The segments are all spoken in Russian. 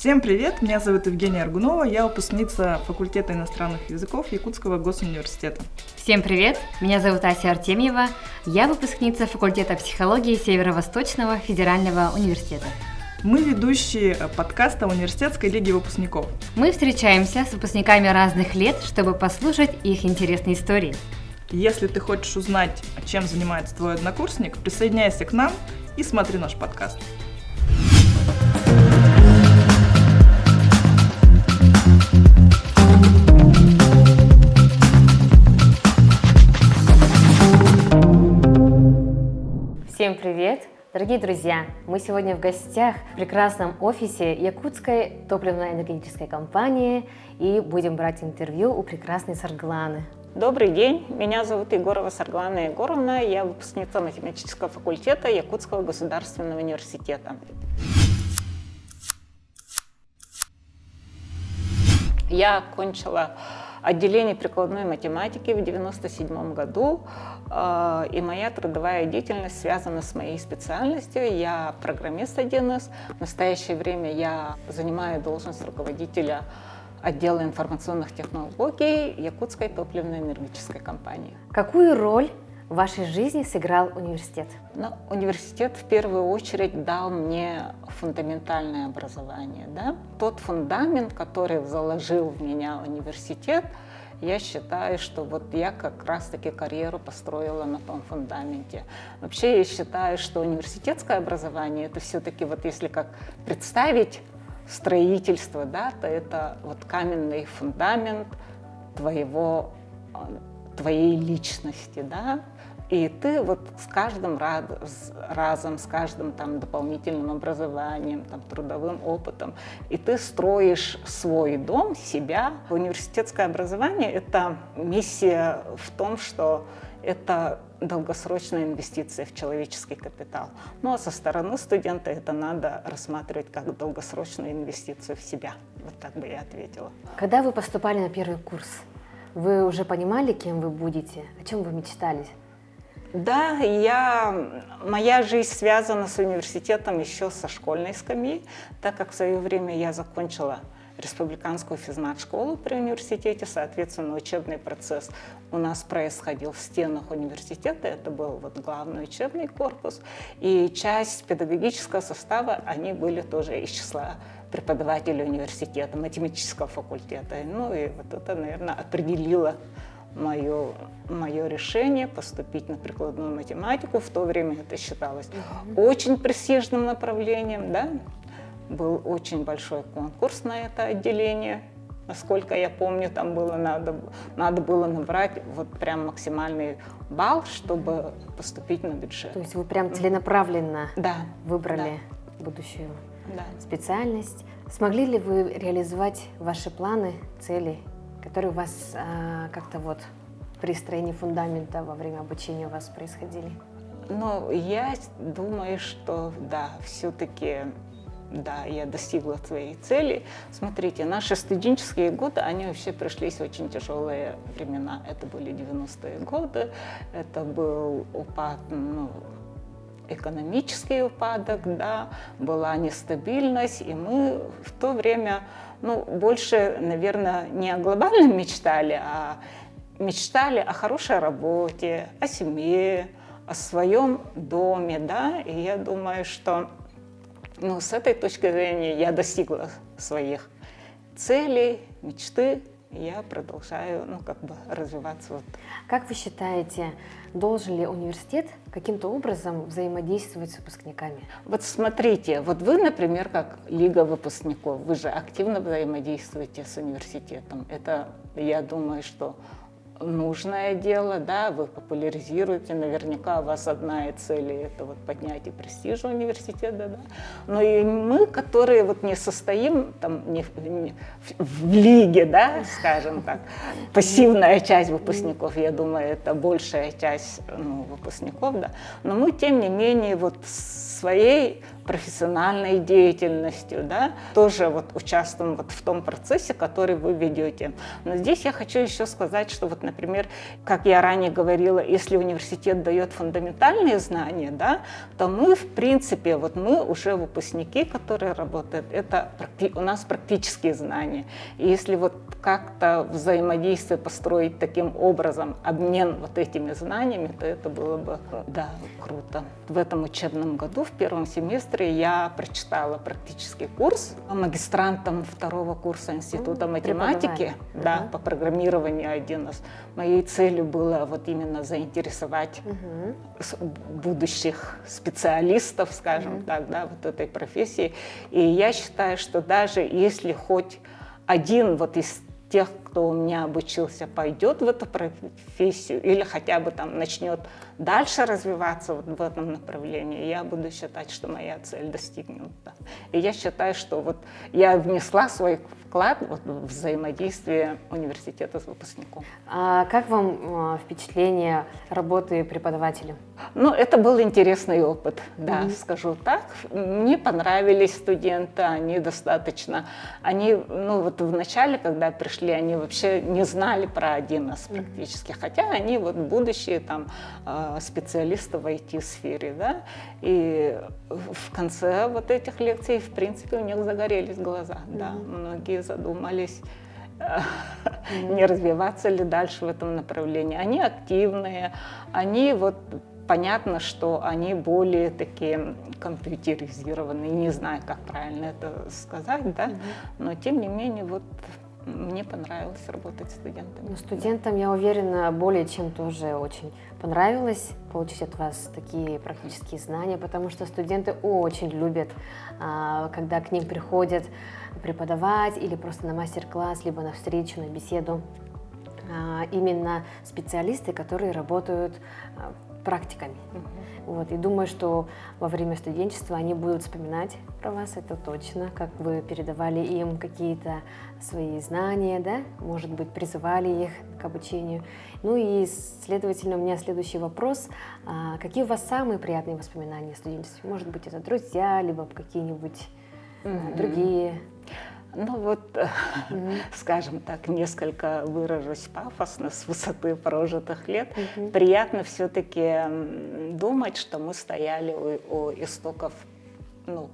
Всем привет, меня зовут Евгения Аргунова, я выпускница факультета иностранных языков Якутского госуниверситета. Всем привет, меня зовут Ася Артемьева, я выпускница факультета психологии Северо-Восточного федерального университета. Мы ведущие подкаста Университетской лиги выпускников. Мы встречаемся с выпускниками разных лет, чтобы послушать их интересные истории. Если ты хочешь узнать, чем занимается твой однокурсник, присоединяйся к нам и смотри наш подкаст. Всем привет! Дорогие друзья, мы сегодня в гостях в прекрасном офисе Якутской топливно-энергетической компании и будем брать интервью у прекрасной Саргланы. Добрый день, меня зовут Егорова Сарглана Егоровна, я выпускница математического факультета Якутского государственного университета. Я окончила отделение прикладной математики в 1997 году, и моя трудовая деятельность связана с моей специальностью. Я программист 1С. В настоящее время я занимаю должность руководителя отдела информационных технологий Якутской топливно-энергетической компании. Какую роль в вашей жизни сыграл университет? Университет в первую очередь дал мне фундаментальное образование. Да? Тот фундамент, который заложил в меня университет, я считаю, что вот я как раз-таки карьеру построила на том фундаменте. Вообще я считаю, что университетское образование, это все-таки вот если как представить строительство, да, то это вот каменный фундамент твоей личности, да, и ты вот с каждым разом, с каждым там дополнительным образованием, там, трудовым опытом, и ты строишь свой дом, себя. Университетское образование – это миссия в том, что это долгосрочная инвестиция в человеческий капитал. Ну а со стороны студента это надо рассматривать как долгосрочную инвестицию в себя. Вот так бы я ответила. Когда вы поступали на первый курс, вы уже понимали, кем вы будете? О чем вы мечтали? Да, моя жизнь связана с университетом еще со школьной скамьи, так как в свое время я закончила республиканскую физмат-школу при университете, соответственно, учебный процесс у нас происходил в стенах университета, это был вот главный учебный корпус, и часть педагогического состава, они были тоже из числа преподавателей университета, математического факультета. Ну и вот это, наверное, определило мое решение поступить на прикладную математику. В то время это считалось очень престижным направлением, да? Был очень большой конкурс на это отделение. Насколько я помню, там было надо было набрать вот прям максимальный балл, чтобы поступить на бюджет. То есть вы прям целенаправленно выбрали будущую специальность. Смогли ли вы реализовать ваши планы, цели, которые у вас как-то вот при строении фундамента во время обучения у вас происходили? Ну, я думаю, что все-таки я достигла своей цели. Смотрите, наши студенческие годы, они вообще пришлись в очень тяжелые времена. Это были 90-е годы, это был упад, экономический упадок, да, была нестабильность, и мы в то время, больше, наверное, не о глобальном мечтали, а мечтали о хорошей работе, о семье, о своем доме, да, и я думаю, что с этой точки зрения я достигла своих целей, мечты, и я продолжаю, развиваться. Как вы считаете, должен ли университет каким-то образом взаимодействовать с выпускниками? Вот смотрите, вот вы, например, как Лига выпускников, вы же активно взаимодействуете с университетом. Это, я думаю, что нужное дело, да, вы популяризируете, наверняка у вас одна из целей – это вот поднятие престижа университета, да. Но и мы, которые вот не состоим там не в лиге, да, скажем так, пассивная часть выпускников, я думаю, это большая часть выпускников, да, но мы, тем не менее, вот своей профессиональной деятельностью, да, тоже вот участвуем вот в том процессе, который вы ведете. Но здесь я хочу еще сказать, что вот, например, как я ранее говорила, если университет дает фундаментальные знания, да, то мы, в принципе, вот мы уже выпускники, которые работают, это у нас практические знания. И если вот как-то взаимодействие построить таким образом, обмен вот этими знаниями, то это было бы, да, круто. В этом учебном году, в первом семестре, я прочитала практический курс магистрантом второго курса Института математики, да, по программированию один из. Моей целью было вот именно заинтересовать будущих специалистов, скажем так, да, вот этой профессии. И я считаю, что даже если хоть один вот из тех, кто у меня обучился, пойдет в эту профессию или хотя бы там начнет дальше развиваться вот в этом направлении, я буду считать, что моя цель достигнута. И я считаю, что вот я внесла свой вклад вот в взаимодействие университета с выпускником. А как вам впечатление работы преподавателем? Ну, это был интересный опыт, да, скажу так. Мне понравились студенты, они достаточно, ну вот в начале, когда пришли, они вообще не знали про 1С практически, хотя они вот будущие там специалисты в IT-сфере, да, и в конце вот этих лекций, в принципе, у них загорелись глаза, да, многие задумались, не развиваться ли дальше в этом направлении. Они активные, они вот понятно, что они более такие компьютеризированные, не знаю, как правильно это сказать, да, но тем не менее вот мне понравилось работать с студентами. Ну, студентам, я уверена, более чем тоже очень понравилось получить от вас такие практические знания, потому что студенты очень любят, когда к ним приходят преподавать или просто на мастер-класс, либо на встречу, на беседу, именно специалисты, которые работают практиками. Вот, и думаю, что во время студенчества они будут вспоминать про вас, это точно, как вы передавали им какие-то свои знания, да, может быть, призывали их к обучению. Ну и, следовательно, у меня следующий вопрос. Какие у вас самые приятные воспоминания о студенчестве? Может быть, это друзья, либо какие-нибудь другие? Ну вот, скажем так, несколько выражусь пафосно с высоты прожитых лет. Приятно все-таки думать, что мы стояли у истоков, ну,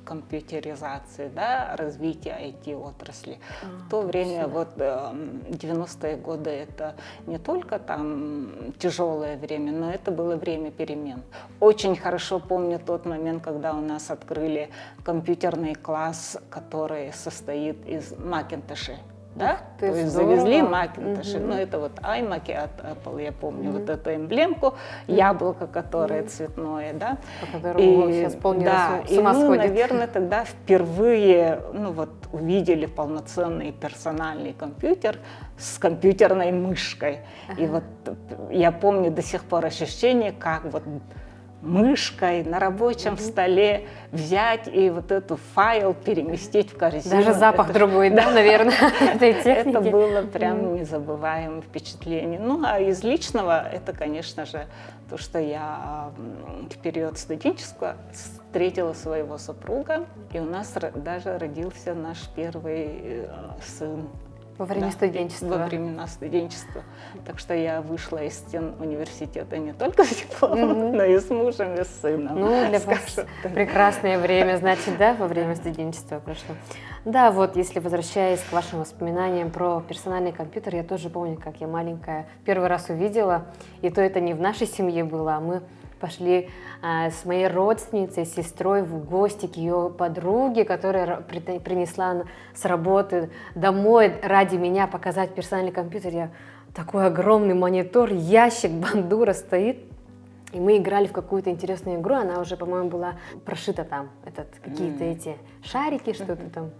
компьютеризации, да, развития IT-отрасли. В то время, вот 90-е годы, это не только там тяжелое время, но это было время перемен. Очень хорошо помню тот момент, когда у нас открыли компьютерный класс, который состоит из Макинтошей. Да? То есть завезли Макинтоши, ну это вот iMac от Apple, я помню вот эту эмблемку, яблоко, которое цветное, да. По которому сейчас полностью с ума сходит. Наверное, тогда впервые, ну вот, увидели полноценный персональный компьютер с компьютерной мышкой. И вот я помню до сих пор ощущение, как вот мышкой на рабочем столе взять и вот эту файл переместить в корзину. Даже запах другой, да, наверное, этой техники. Это было прям незабываемое впечатление. Ну, а из личного, это, конечно же, то, что я в период студенческого встретила своего супруга, и у нас даже родился наш первый сын. Во время студенчества. Во времена студенчества. Так что я вышла из стен университета не только с дипломом, но и с мужем, и с сыном. Ну, для вас прекрасное время, значит, да, во время студенчества прошло. Да, вот, если возвращаясь к вашим воспоминаниям про персональный компьютер, я тоже помню, как я маленькая первый раз увидела, и то это не в нашей семье было, а мы пошли с моей родственницей, сестрой в гости к ее подруге, которая принесла с работы домой ради меня показать персональный компьютер. Я такой огромный монитор, ящик, бандура стоит. И мы играли в какую-то интересную игру, она уже, по-моему, была прошита там, какие-то эти шарики, что-то там,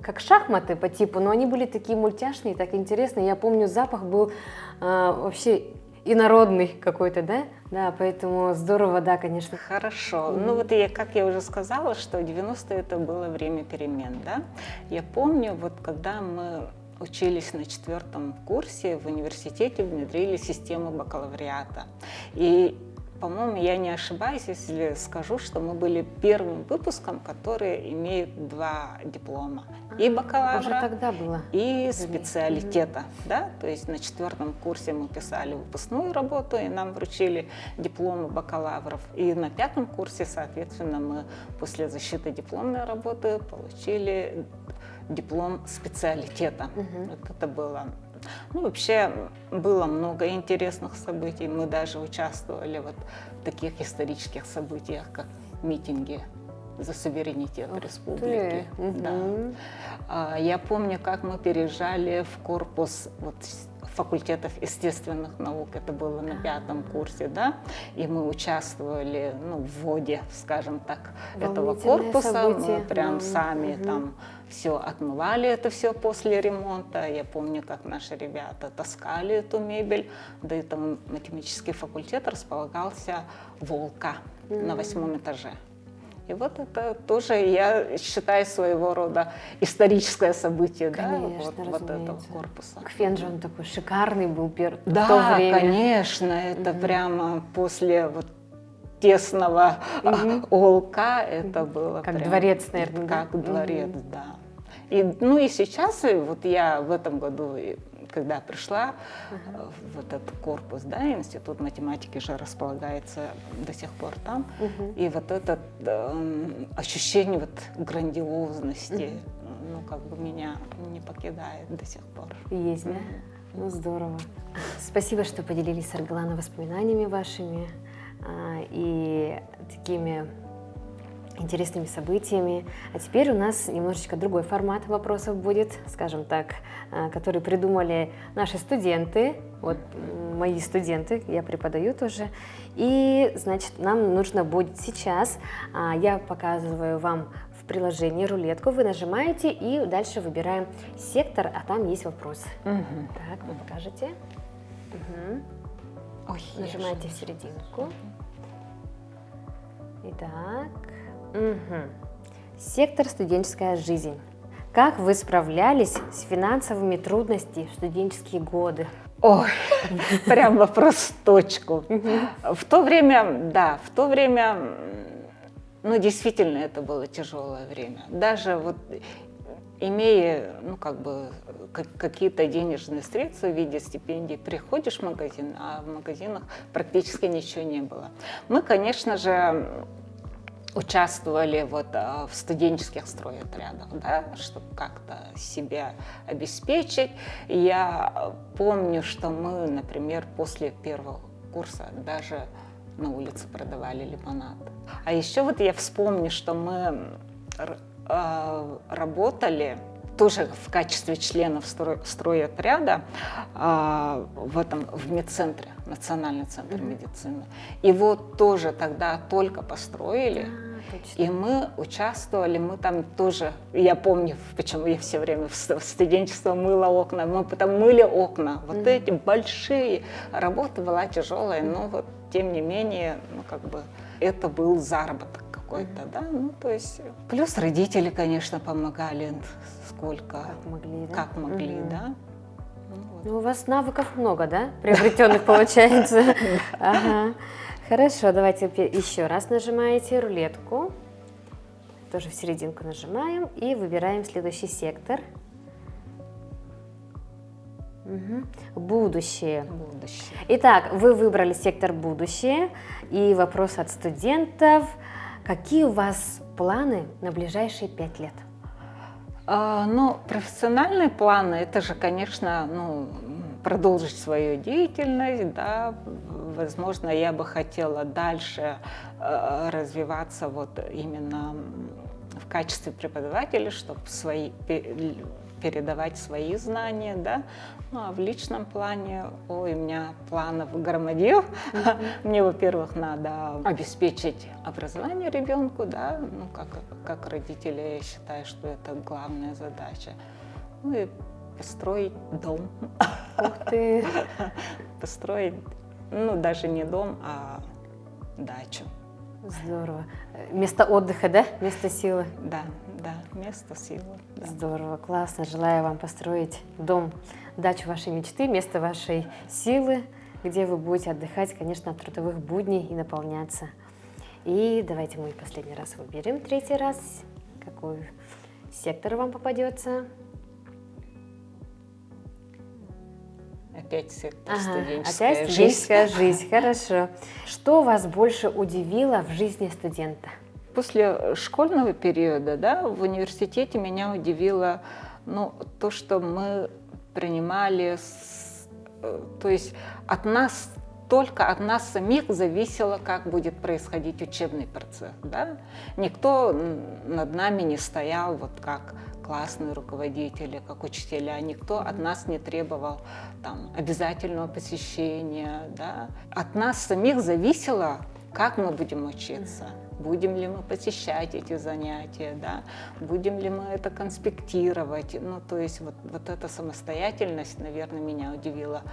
как шахматы по типу, но они были такие мультяшные, так интересные. Я помню, запах был вообще инородный какой-то, да? Да, поэтому здорово, да, конечно. Хорошо. Ну вот, как я уже сказала, что 90-е это было время перемен, да? Я помню, вот когда мы учились на 4-м курсе, в университете внедрили систему бакалавриата. И по-моему, я не ошибаюсь, если скажу, что мы были первым выпуском, который имеет 2 диплома. И бакалавра, уже тогда было. И специалитета. Да? То есть на 4-м курсе мы писали выпускную работу, и нам вручили дипломы бакалавров. И на 5-м курсе, соответственно, мы после защиты дипломной работы получили диплом специалитета. Вот это было. Ну, вообще было много интересных событий. Мы даже участвовали вот в таких исторических событиях, как митинги за суверенитет республики. Да. Я помню, как мы переезжали в корпус вот факультетов естественных наук, это было на 5-м курсе, да, и мы участвовали, ну, в вводе, скажем так, этого корпуса, событие. Мы прям сами там все отмывали, это все после ремонта. Я помню, как наши ребята таскали эту мебель, да и там математический факультет располагался в ОЛК на 8-м этаже. И вот это тоже, я считаю, своего рода историческое событие, конечно, да, вот этого корпуса. Кфен же он такой шикарный был в то Да, время. конечно, это прямо после вот тесного ОЛК это было как прям, дворец, наверное, как дворец, да. И, ну и сейчас, вот я в этом году, когда пришла в этот корпус, да, Институт математики же располагается до сих пор там, и вот это ощущение вот грандиозности, ну, как бы меня не покидает до сих пор. Есть, да? Ну, здорово. Спасибо, что поделились с Аргаланой воспоминаниями вашими и такими интересными событиями. А теперь у нас немножечко другой формат вопросов будет, скажем так, который придумали наши студенты, вот мои студенты, я преподаю тоже. И, значит, нам нужно будет сейчас, я показываю вам в приложении рулетку, вы нажимаете и дальше выбираем сектор, а там есть вопросы. Так, вы покажете. Ой, нажимаете в серединку. Итак. Сектор «Студенческая жизнь». Как вы справлялись с финансовыми трудностями в студенческие годы? Ой, прям вопрос в точку. В то время, да, ну, действительно, это было тяжелое время. Даже вот имея, ну, как бы, какие-то денежные средства в виде стипендий, приходишь в магазин, а в магазинах практически ничего не было. Мы, конечно же, участвовали вот в студенческих стройотрядах, да, чтобы как-то себя обеспечить. Я помню, что мы, например, после первого курса даже на улице продавали лимонад. А еще вот я вспомню, что мы работали тоже в качестве членов стройотряда в медцентре, Национальный центр медицины. Его тоже тогда только построили, и мы участвовали, мы там тоже, я помню, почему я все время в студенчество мыла окна, мы потом мыли окна, вот эти большие, работа была тяжелая, но вот тем не менее, ну как бы это был заработок какой-то, да, ну то есть, плюс родители, конечно, помогали, сколько, как могли, да. Ну, у вас навыков много, да, приобретенных получается? Ага. Хорошо, давайте еще раз нажимаете рулетку, тоже в серединку нажимаем и выбираем следующий сектор. Будущее. Итак, вы выбрали сектор «Будущее», и вопрос от студентов. Какие у вас планы на ближайшие 5 лет? Ну, профессиональные планы, это же, конечно, ну, продолжить свою деятельность, да, возможно, я бы хотела дальше развиваться вот именно в качестве преподавателя, чтобы передавать свои знания, да. Ну, а в личном плане, ой, у меня планов громадье. Мне, во-первых, надо обеспечить образование ребенку, да, ну, как родители, я считаю, что это главная задача. Ну, и построить дом. Ух ты! Построить, ну, даже не дом, а дачу. Здорово. Место отдыха, да? Место силы? Да, место силы. Да. Здорово, классно. Желаю вам построить дом, дачу вашей мечты, место вашей силы. где вы будете отдыхать, конечно, от трудовых будней и наполняться. И давайте мы последний раз выберем, третий раз, какой сектор вам попадется. Опять сектор опять студенческая жизнь. Хорошо. Что вас больше удивило в жизни студента? После школьного периода, да, в университете меня удивило, то, что мы принимали, то есть только от нас самих зависело, как будет происходить учебный процесс. Да? Никто над нами не стоял вот как классные руководители, как учителя, никто от нас не требовал там, обязательного посещения. Да? От нас самих зависело, как мы будем учиться. Будем ли мы посещать эти занятия, да? Будем ли мы это конспектировать. То есть вот эта самостоятельность, наверное, меня удивила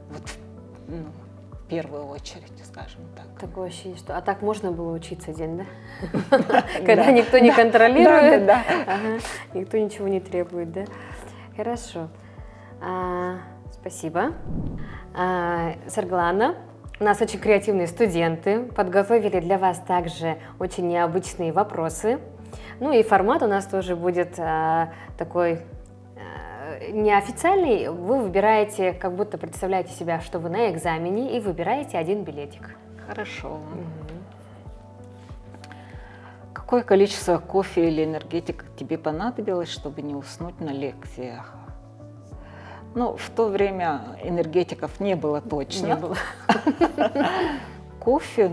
в первую очередь, скажем так. Такое ощущение, что так можно было учиться день, да? Когда никто не контролирует, никто ничего не требует, да? Хорошо. Спасибо. Сарглана, у нас очень креативные студенты, подготовили для вас также очень необычные вопросы. И формат у нас тоже будет такой неофициальный. Вы выбираете, как будто представляете себя, что вы на экзамене, и выбираете один билетик. Хорошо. Какое количество кофе или энергетика тебе понадобилось, чтобы не уснуть на лекциях? В то время энергетиков не было точно. Не было. Кофе,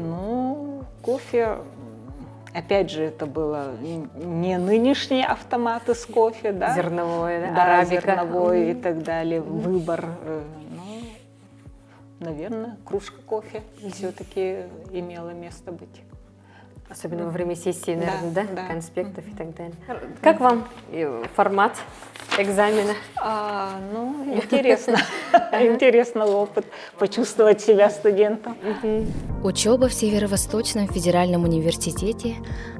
опять же, это было не нынешние автоматы с кофе, да? Зерновой, да? Да, Арабика. зерновой и так далее. Выбор, наверное, кружка кофе все-таки имела место быть. Особенно во время сессии, наверное, да? Конспектов и так далее. Как вам формат экзамена? Интересно. Интересный опыт почувствовать себя студентом. Учеба в Северо-Восточном федеральном университете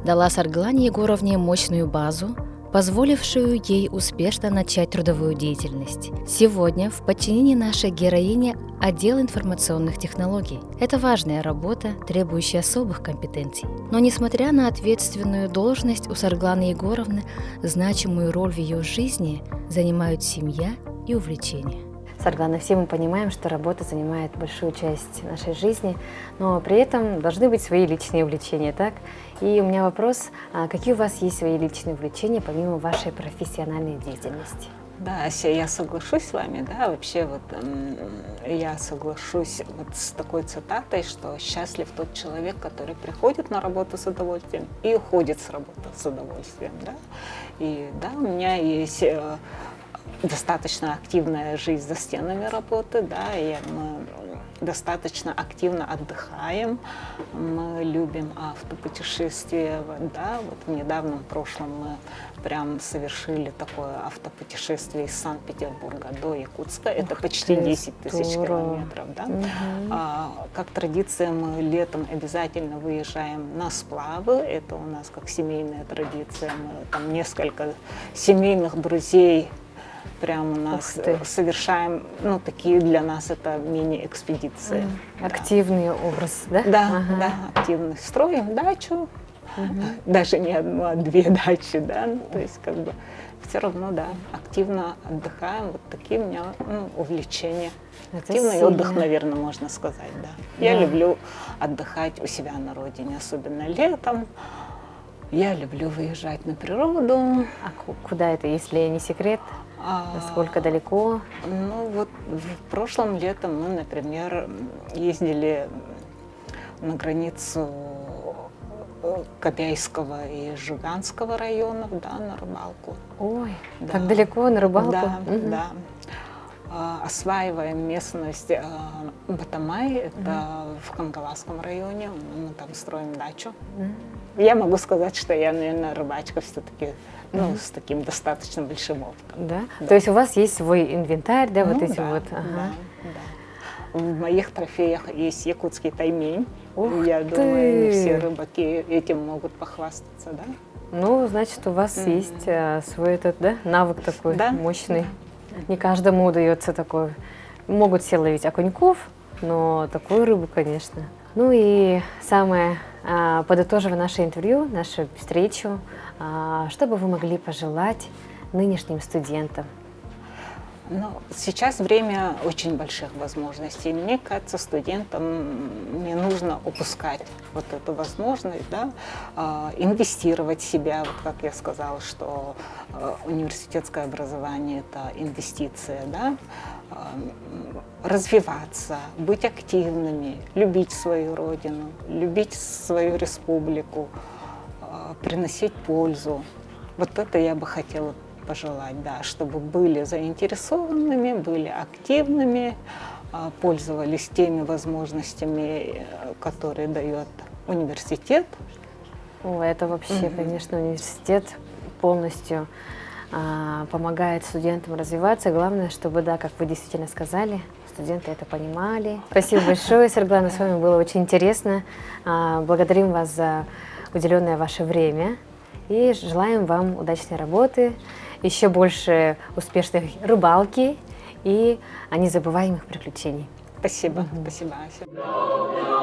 дала Сарглане Егоровне мощную базу, позволившую ей успешно начать трудовую деятельность. Сегодня в подчинении нашей героини отдел информационных технологий. Это важная работа, требующая особых компетенций. Но несмотря на ответственную должность, у Саргланы Егоровны значимую роль в ее жизни занимают семья и увлечения. Сарглана, все мы понимаем, что работа занимает большую часть нашей жизни, но при этом должны быть свои личные увлечения, так? И у меня вопрос, какие у вас есть свои личные увлечения, помимо вашей профессиональной деятельности? Да, Ася, я соглашусь с вами, да, вообще я соглашусь с такой цитатой, что счастлив тот человек, который приходит на работу с удовольствием и уходит с работы с удовольствием, да. И да, у меня есть достаточно активная жизнь за стенами работы, да, и мы достаточно активно отдыхаем, мы любим автопутешествия, да, в недавнем прошлом мы прям совершили такое автопутешествие из Санкт-Петербурга до Якутска, это почти 10 тысяч километров, да. Как традиция, мы летом обязательно выезжаем на сплавы, это у нас как семейная традиция, мы там несколько семейных друзей прям у нас совершаем, такие для нас это мини-экспедиции. Активный образ, да? Да, активно. Строим дачу, даже не одну, а две дачи, да, то есть все равно, да, активно отдыхаем, вот такие у меня увлечения. Активный отдых, наверное, можно сказать, да. Я люблю отдыхать у себя на родине, особенно летом. Я люблю выезжать на природу. А куда это, если не секрет? Насколько далеко? В прошлом летом мы, например, ездили на границу Кобяйского и Жиганского районов, да, на рыбалку. Ой, так далеко на рыбалку? Да. Осваиваем местность Батамай, это в Кангаласском районе, мы там строим дачу. Я могу сказать, что я, наверное, рыбачка все-таки, с таким достаточно большим опытом. Да? То есть у вас есть свой инвентарь, да, вот эти вот? Да. В моих трофеях есть якутский таймень. Я думаю, не все рыбаки этим могут похвастаться, да? Значит, у вас есть свой навык такой мощный. Не каждому удается такой. Могут все ловить окуньков, но такую рыбу, конечно. Ну и самое, подытоживая наше интервью, нашу встречу, что бы вы могли пожелать нынешним студентам? Ну, сейчас время очень больших возможностей. Мне кажется, студентам не нужно упускать вот эту возможность, да, инвестировать в себя. Вот как я сказала, что университетское образование – это инвестиция, да, развиваться, быть активными, любить свою родину, любить свою республику, приносить пользу. Вот это я бы хотела пожелать, да, чтобы были заинтересованными, были активными, пользовались теми возможностями, которые дает университет. Это вообще, конечно, университет полностью помогает студентам развиваться. Главное, чтобы, да, как вы действительно сказали, студенты это понимали. Спасибо большое, Сарглана, с вами было очень интересно. Благодарим вас за уделенное ваше время и желаем вам удачной работы, еще больше успешной рыбалки и незабываемых приключений. Спасибо. Спасибо, Ася.